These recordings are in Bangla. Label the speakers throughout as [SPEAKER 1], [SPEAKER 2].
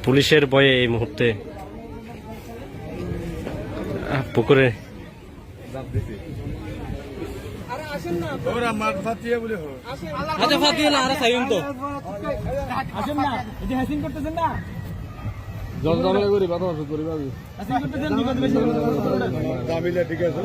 [SPEAKER 1] পুলিশের ভয়ে এই মুহূর্তে পুকুরে
[SPEAKER 2] জল জমা করি বাদ করি ভাবি ঠিক আছে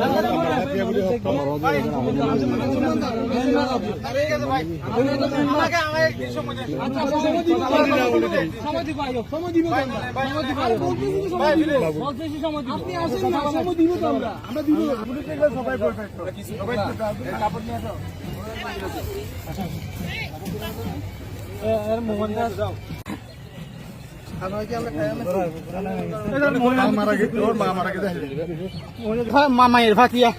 [SPEAKER 3] মায়ের ভাতিয়া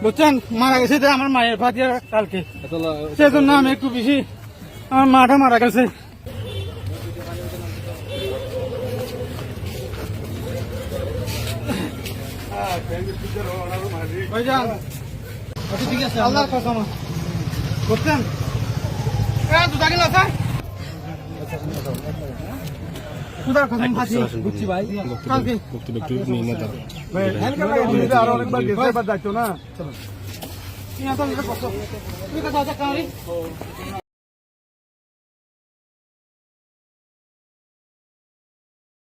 [SPEAKER 3] বুঝছেন, মারা গেছে আমার মায়ের ভাতিয়া কালকে, সেজন্য আমি একটু বেশি আমার মাটা মারা গেছে। আল্লাহর কসম বুঝছেন খুদার কসম ভাতি বুঝছি ভাই কালকে আরো অনেকবার গেছে, এবার যাইতো না।